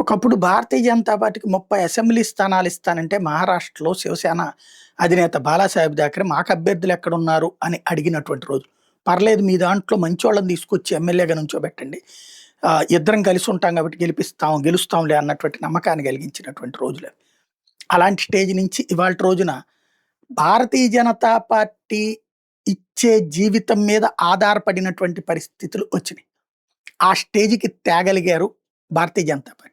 ఒకప్పుడు భారతీయ జనతా పార్టీకి 30 అసెంబ్లీ స్థానాలు ఇస్తానంటే మహారాష్ట్రలో శివసేన అధినేత బాలాసాహెబ్ థాకరే మాకు అభ్యర్థులు ఎక్కడున్నారు అని అడిగినటువంటి రోజు. పర్లేదు మీ దాంట్లో మంచోళ్ళని తీసుకొచ్చి ఎమ్మెల్యేగా నుంచోబెట్టండి. ఇద్దరం కలిసి ఉంటాం కాబట్టి గెలుస్తాంలే అన్నటువంటి నమ్మకాన్ని కలిగించినటువంటి రోజులవి. అలాంటి స్టేజ్ నుంచి ఇవాల్టి రోజున భారతీయ జనతా పార్టీ ఇచ్చే జీవితం మీద ఆధారపడినటువంటి పరిస్థితులు వచ్చినాయి. ఆ స్టేజ్‌కి తేగలిగారు భారతీయ జనతా పార్టీ.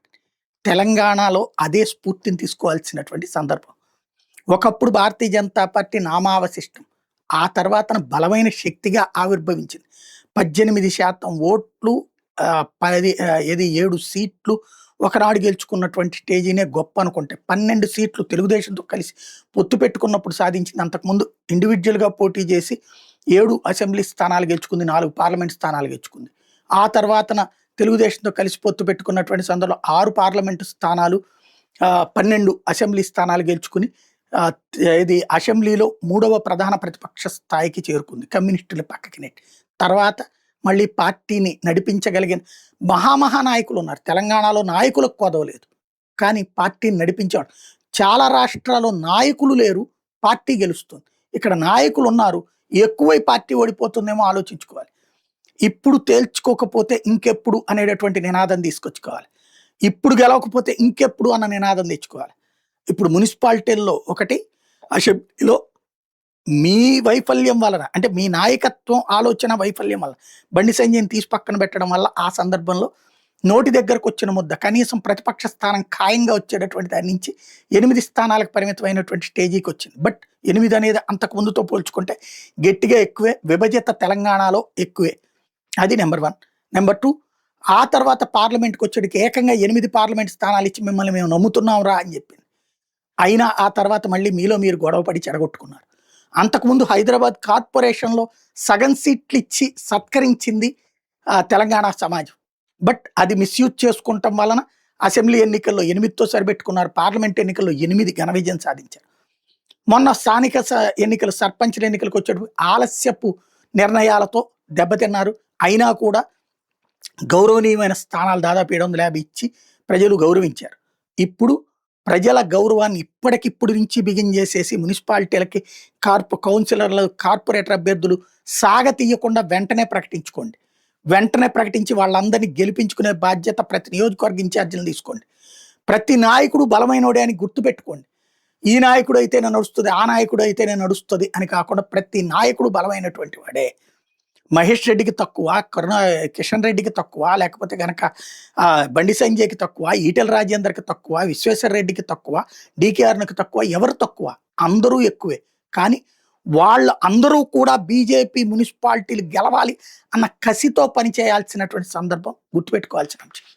తెలంగాణలో అదే స్ఫూర్తిని తీసుకోవాల్సినటువంటి సందర్భం. ఒకప్పుడు భారతీయ జనతా పార్టీ నామావశిష్టం. ఆ తర్వాతన బలమైన శక్తిగా ఆవిర్భవించింది. 18% ఓట్లు 7 సీట్లు ఒకనాడు గెలుచుకున్నటువంటి స్టేజీనే గొప్ప అనుకుంటే 12 సీట్లు తెలుగుదేశంతో కలిసి పొత్తు పెట్టుకున్నప్పుడు సాధించింది. అంతకుముందు ఇండివిడ్యువల్‌గా పోటీ చేసి 7 అసెంబ్లీ స్థానాలు గెలుచుకుంది, 4 పార్లమెంట్ స్థానాలు గెలుచుకుంది. ఆ తర్వాతన తెలుగుదేశంతో కలిసి పొత్తు పెట్టుకున్నటువంటి సందర్భంలో 6 పార్లమెంటు స్థానాలు, 12 అసెంబ్లీ స్థానాలు గెలుచుకుని ఇది అసెంబ్లీలో 3వ ప్రధాన ప్రతిపక్ష స్థాయికి చేరుకుంది. కమ్యూనిస్టులు పక్కకి నెట్టి. తర్వాత మళ్ళీ పార్టీని నడిపించగలిగిన మహానాయకులు ఉన్నారు. తెలంగాణలో నాయకులకు కొదవలేదు, కానీ పార్టీని నడిపించేవాడు. చాలా రాష్ట్రాల్లో నాయకులు లేరు, పార్టీ గెలుస్తుంది. ఇక్కడ నాయకులు ఉన్నారు, ఎక్కువై పార్టీ ఓడిపోతుందేమో ఆలోచించుకోవాలి. ఇప్పుడు తేల్చుకోకపోతే ఇంకెప్పుడు అనేటటువంటి నినాదం తీసుకొచ్చుకోవాలి. ఇప్పుడు గెలవకపోతే ఇంకెప్పుడు అన్న నినాదం తెచ్చుకోవాలి. ఇప్పుడు మున్సిపాలిటీల్లో ఒకటి, అసెంబ్లీలో మీ వైఫల్యం వలన, అంటే మీ నాయకత్వం ఆలోచన వైఫల్యం వల్ల బండి సంజయ్ని తీసి పక్కన పెట్టడం వల్ల ఆ సందర్భంలో నోటి దగ్గరకు వచ్చిన ముద్ద కనీసం ప్రతిపక్ష స్థానం ఖాయంగా వచ్చేటటువంటి దాని నుంచి 8 స్థానాలకు పరిమితమైనటువంటి స్టేజీకి వచ్చింది. బట్ 8 అనేది అంతకు ముందుతో పోల్చుకుంటే గట్టిగా ఎక్కువే. విభజిత తెలంగాణలో ఎక్కువే. అది నెంబర్ 1. నెంబర్ 2, ఆ తర్వాత పార్లమెంట్కి వచ్చేటికి ఏకంగా 8 పార్లమెంట్ స్థానాలు ఇచ్చి మిమ్మల్ని మేము నమ్ముతున్నాం రా అని చెప్పింది. అయినా ఆ తర్వాత మళ్ళీ మీలో మీరు గొడవపడి చెడగొట్టుకున్నారు. అంతకుముందు హైదరాబాద్ కార్పొరేషన్లో సగం సీట్లు ఇచ్చి సత్కరించింది తెలంగాణ సమాజం. బట్ అది మిస్యూజ్ చేసుకుంటాం వలన అసెంబ్లీ ఎన్నికల్లో 8తో సరిపెట్టుకున్నారు. పార్లమెంట్ ఎన్నికల్లో 8 ఘన విజయం సాధించారు. మొన్న స్థానిక ఎన్నికలు, సర్పంచ్ల ఎన్నికలకు వచ్చేటప్పుడు ఆలస్యపు నిర్ణయాలతో దెబ్బతిన్నారు. అయినా కూడా గౌరవనీయమైన స్థానాలు దాదాపు 750 ఇచ్చి ప్రజలు గౌరవించారు. ఇప్పుడు ప్రజల గౌరవాన్ని ఇప్పటికిప్పుడు నుంచి బిగిన్ చేసేసి మున్సిపాలిటీలకి కౌన్సిలర్లు, కార్పొరేటర్ అభ్యర్థులు సాగతీయకుండా వెంటనే ప్రకటించుకోండి. వెంటనే ప్రకటించి వాళ్ళందరినీ గెలిపించుకునే బాధ్యత ప్రతి నియోజకవర్గ ఇన్ఛార్జీలు తీసుకోండి. ప్రతి నాయకుడు బలమైనోడే అని గుర్తుపెట్టుకోండి. ఈ నాయకుడు అయితేనే నడుస్తుంది, ఆ నాయకుడు అయితేనే నడుస్తుంది అని కాకుండా ప్రతి నాయకుడు బలమైనటువంటి వాడే. మహేష్ రెడ్డికి తక్కువ, కిషన్ రెడ్డికి తక్కువ, లేకపోతే కనుక బండి సంజయ్కి తక్కువ, ఈటెల రాజేందర్కి తక్కువ, విశ్వేశ్వర రెడ్డికి తక్కువ, డీకేఆర్కి తక్కువ, ఎవరు తక్కువ? అందరూ ఎక్కువే. కానీ వాళ్ళు అందరూ కూడా బీజేపీ మున్సిపాలిటీలు గెలవాలి అన్న కసితో పనిచేయాల్సినటువంటి సందర్భం గుర్తుపెట్టుకోవాల్సిన అంశం.